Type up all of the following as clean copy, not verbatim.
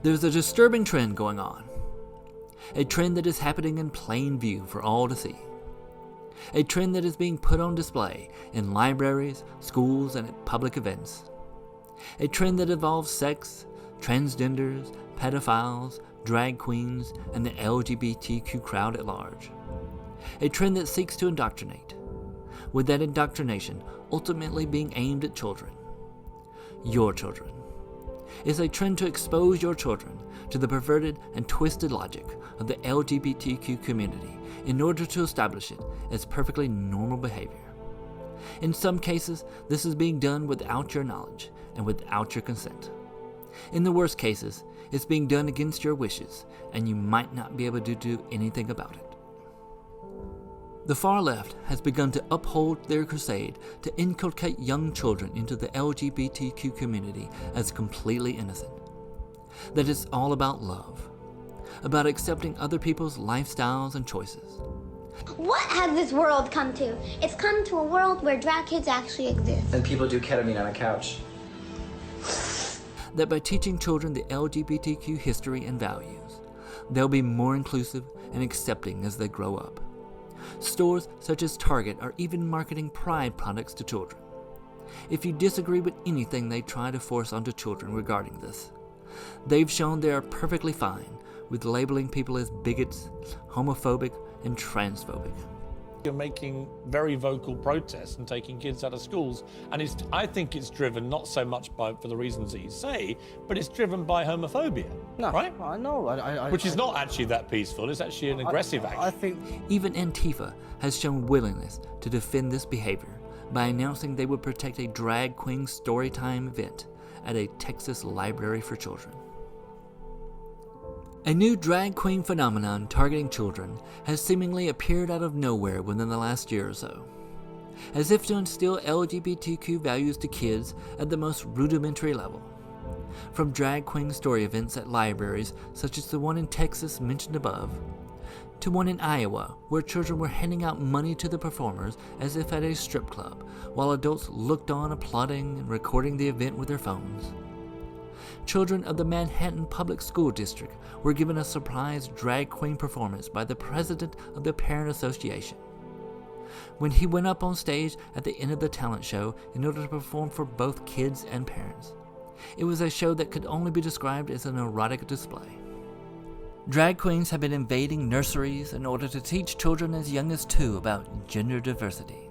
There's a disturbing trend going on. A trend that is happening in plain view for all to see. A trend that is being put on display in libraries, schools, and at public events. A trend that involves sex, transgenders, pedophiles, drag queens, and the LGBTQ crowd at large. A trend that seeks to indoctrinate, with that indoctrination ultimately being aimed at children. Your children. It's a trend to expose your children to the perverted and twisted logic of the LGBTQ community in order to establish it as perfectly normal behavior. In some cases, this is being done without your knowledge and without your consent. In the worst cases, it's being done against your wishes, and you might not be able to do anything about it. The far left has begun to uphold their crusade to inculcate young children into the LGBTQ community as completely innocent. That it's all about love, about accepting other people's lifestyles and choices. What has this world come to? It's come to a world where drag kids actually exist. And people do ketamine on a couch. That by teaching children the LGBTQ history and values, they'll be more inclusive and accepting as they grow up. Stores such as Target are even marketing pride products to children. If you disagree with anything they try to force onto children regarding this, they've shown they are perfectly fine with labeling people as bigots, homophobic, and transphobic. You're making very vocal protests and taking kids out of schools, and I think it's driven not so much for the reasons that you say, but it's driven by homophobia, right? I know. Which is not actually that peaceful. It's actually an aggressive act. I think even Antifa has shown willingness to defend this behavior by announcing they would protect a drag queen storytime event at a Texas library for children. A new drag queen phenomenon targeting children has seemingly appeared out of nowhere within the last year or so, as if to instill LGBTQ values to kids at the most rudimentary level. From drag queen story events at libraries such as the one in Texas mentioned above, to one in Iowa where children were handing out money to the performers as if at a strip club, while adults looked on applauding and recording the event with their phones. Children of the Manhattan Public School District were given a surprise drag queen performance by the president of the Parent Association. When he went up on stage at the end of the talent show in order to perform for both kids and parents, it was a show that could only be described as an erotic display. Drag queens have been invading nurseries in order to teach children as young as 2 about gender diversity.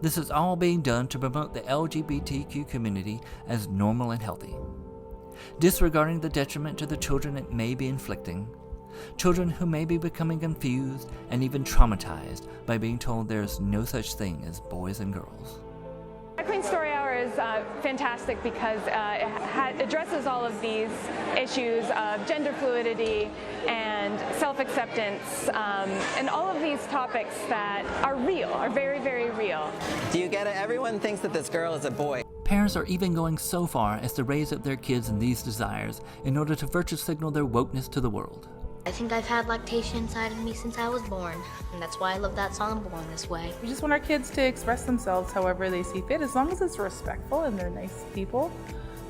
This is all being done to promote the LGBTQ community as normal and healthy, disregarding the detriment to the children it may be inflicting, children who may be becoming confused and even traumatized by being told there is no such thing as boys and girls. Drag Queen Story Hour is fantastic because it addresses all of these issues of gender fluidity and self-acceptance and all of these topics that are real, are very, very real. Do you get it? Everyone thinks that this girl is a boy. Parents are even going so far as to raise up their kids in these desires in order to virtue signal their wokeness to the world. I think I've had lactation inside of me since I was born, and that's why I love that song, Born This Way. We just want our kids to express themselves however they see fit. As long as it's respectful and they're nice people,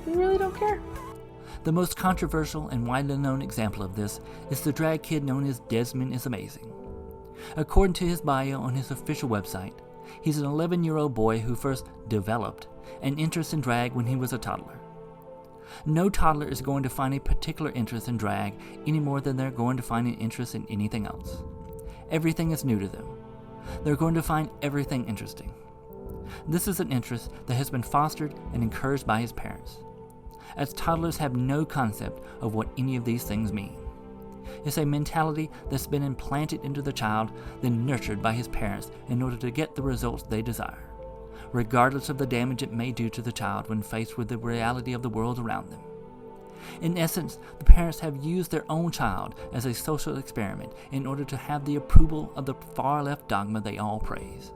we really don't care. The most controversial and widely known example of this is the drag kid known as Desmond is Amazing. According to his bio on his official website, he's an 11-year-old boy who first developed an interest in drag when he was a toddler. No toddler is going to find a particular interest in drag any more than they're going to find an interest in anything else. Everything is new to them. They're going to find everything interesting. This is an interest that has been fostered and encouraged by his parents, as toddlers have no concept of what any of these things mean. It's a mentality that's been implanted into the child, then nurtured by his parents in order to get the results they desire, regardless of the damage it may do to the child when faced with the reality of the world around them. In essence, the parents have used their own child as a social experiment in order to have the approval of the far-left dogma they all praise.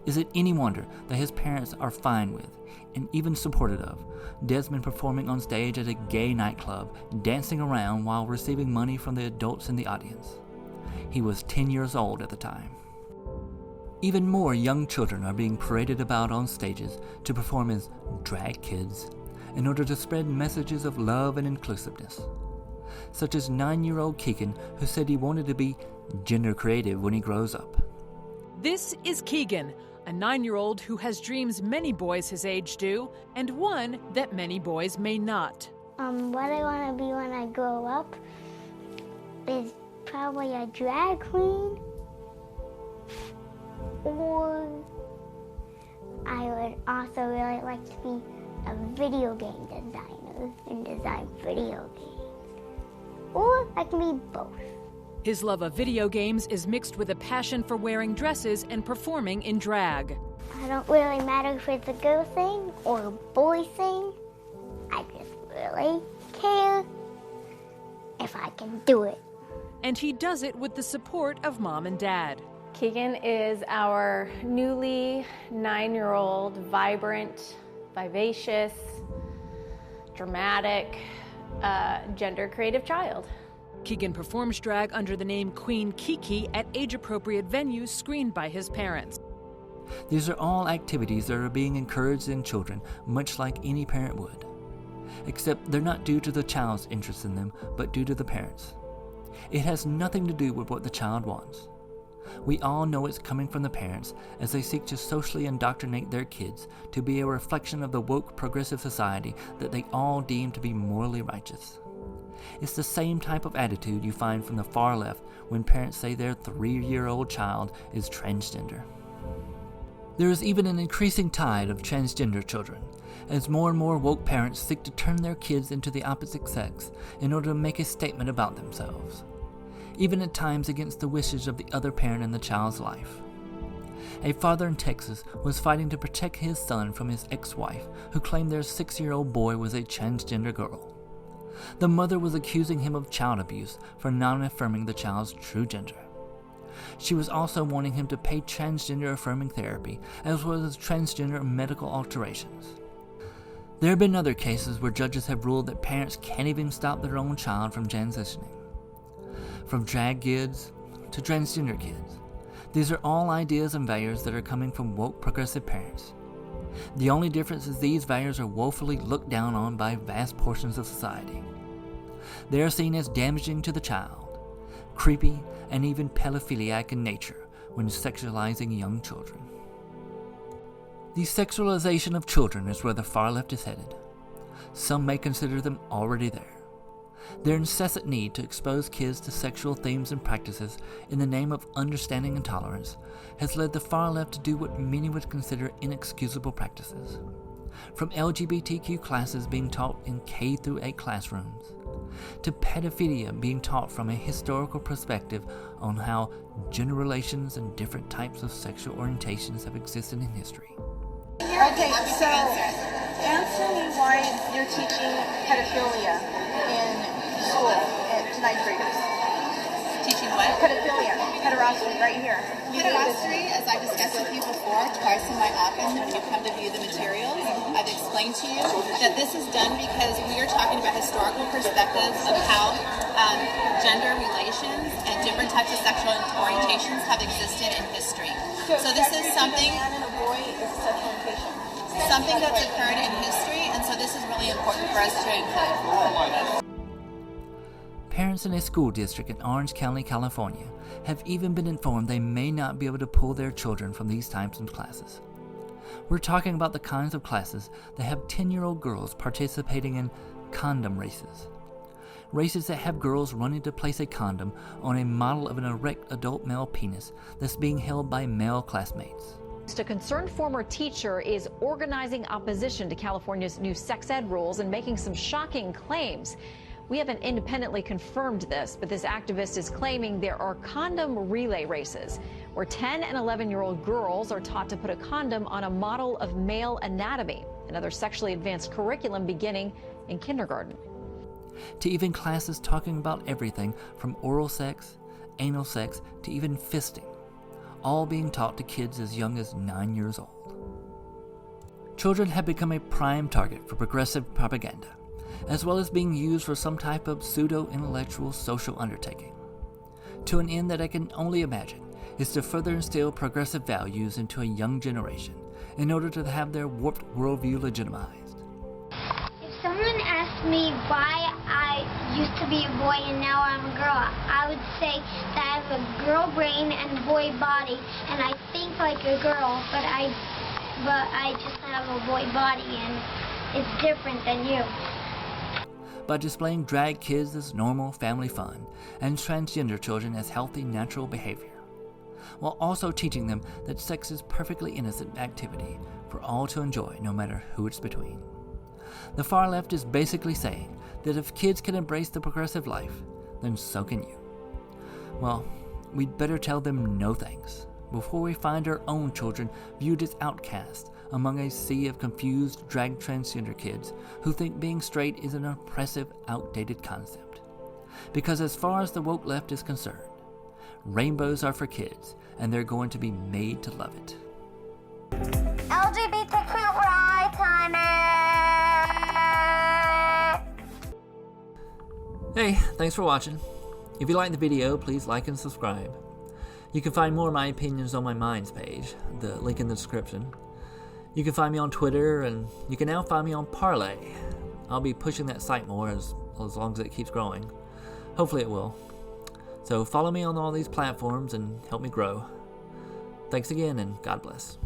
Is it any wonder that his parents are fine with, and even supportive of, Desmond performing on stage at a gay nightclub, dancing around while receiving money from the adults in the audience? He was 10 years old at the time. Even more young children are being paraded about on stages to perform as drag kids, in order to spread messages of love and inclusiveness, such as 9-year-old Keegan, who said he wanted to be gender creative when he grows up. This is Keegan, a 9-year-old who has dreams many boys his age do, and one that many boys may not. What I want to be when I grow up is probably a drag queen, or I would also really like to be a video game designer and design video games. Or I can be both. His love of video games is mixed with a passion for wearing dresses and performing in drag. I don't really matter if it's a girl thing or a boy thing. I just really care if I can do it. And he does it with the support of Mom and Dad. Keegan is our newly 9-year-old, vibrant, vivacious, dramatic, gender creative child. Keegan performs drag under the name Queen Kiki at age-appropriate venues screened by his parents. These are all activities that are being encouraged in children, much like any parent would. Except they're not due to the child's interest in them, but due to the parents. It has nothing to do with what the child wants. We all know it's coming from the parents as they seek to socially indoctrinate their kids to be a reflection of the woke progressive society that they all deem to be morally righteous. It's the same type of attitude you find from the far left when parents say their 3-year-old child is transgender. There is even an increasing tide of transgender children, as more and more woke parents seek to turn their kids into the opposite sex in order to make a statement about themselves, even at times against the wishes of the other parent in the child's life. A father in Texas was fighting to protect his son from his ex-wife, who claimed their 6-year-old boy was a transgender girl. The mother was accusing him of child abuse for non-affirming the child's true gender. She was also wanting him to pay transgender affirming therapy, as well as transgender medical alterations. There have been other cases where judges have ruled that parents can't even stop their own child from transitioning. From drag kids to transgender kids, these are all ideas and values that are coming from woke progressive parents. The only difference is these values are woefully looked down on by vast portions of society. They are seen as damaging to the child, creepy, and even pedophiliac in nature when sexualizing young children. The sexualization of children is where the far left is headed. Some may consider them already there. Their incessant need to expose kids to sexual themes and practices in the name of understanding and tolerance has led the far left to do what many would consider inexcusable practices. From LGBTQ classes being taught in K-8 classrooms, to pedophilia being taught from a historical perspective on how gender relations and different types of sexual orientations have existed in history. Okay, so answer me why you're teaching pedophilia in school to 9th graders. Teaching what? Pedophilia, pederasty, right here. Pederasty, as I've discussed with you before, twice in my office when you come to view the materials, I've explained to you that this is done because we are talking about historical perspectives of how gender relations and different types of sexual orientations have existed in history. So this is something, a man and a boy is a sexual orientation. something that's occurred in history, and so this is really important for us to include. Parents in a school district in Orange County, California, have even been informed they may not be able to pull their children from these types of classes. We're talking about the kinds of classes that have 10-year-old girls participating in condom races. Races that have girls running to place a condom on a model of an erect adult male penis that's being held by male classmates. A concerned former teacher is organizing opposition to California's new sex ed rules and making some shocking claims. We haven't independently confirmed this, but this activist is claiming there are condom relay races where 10 and 11-year-old girls are taught to put a condom on a model of male anatomy, another sexually advanced curriculum beginning in kindergarten. To even classes talking about everything from oral sex, anal sex, to even fisting, all being taught to kids as young as 9 years old. Children have become a prime target for progressive propaganda, as well as being used for some type of pseudo-intellectual social undertaking, to an end that I can only imagine is to further instill progressive values into a young generation in order to have their warped worldview legitimized. asked me why I used to be a boy and now I'm a girl, I would say that I have a girl brain and boy body, and I think like a girl, but I just have a boy body, and it's different than you. By displaying drag kids as normal family fun and transgender children as healthy natural behavior, while also teaching them that sex is perfectly innocent activity for all to enjoy, no matter who it's between. The far left is basically saying that if kids can embrace the progressive life, then so can you. Well, we'd better tell them no thanks before we find our own children viewed as outcasts among a sea of confused drag transgender kids who think being straight is an oppressive, outdated concept. Because as far as the woke left is concerned, rainbows are for kids, and they're going to be made to love it. LGBTQ rights, honey! Hey, thanks for watching. If you liked the video, please like and subscribe. You can find more of my opinions on my Minds page, the link in the description. You can find me on Twitter, and you can now find me on Parlay. I'll be pushing that site more as long as it keeps growing. Hopefully it will. So follow me on all these platforms and help me grow. Thanks again, and God bless.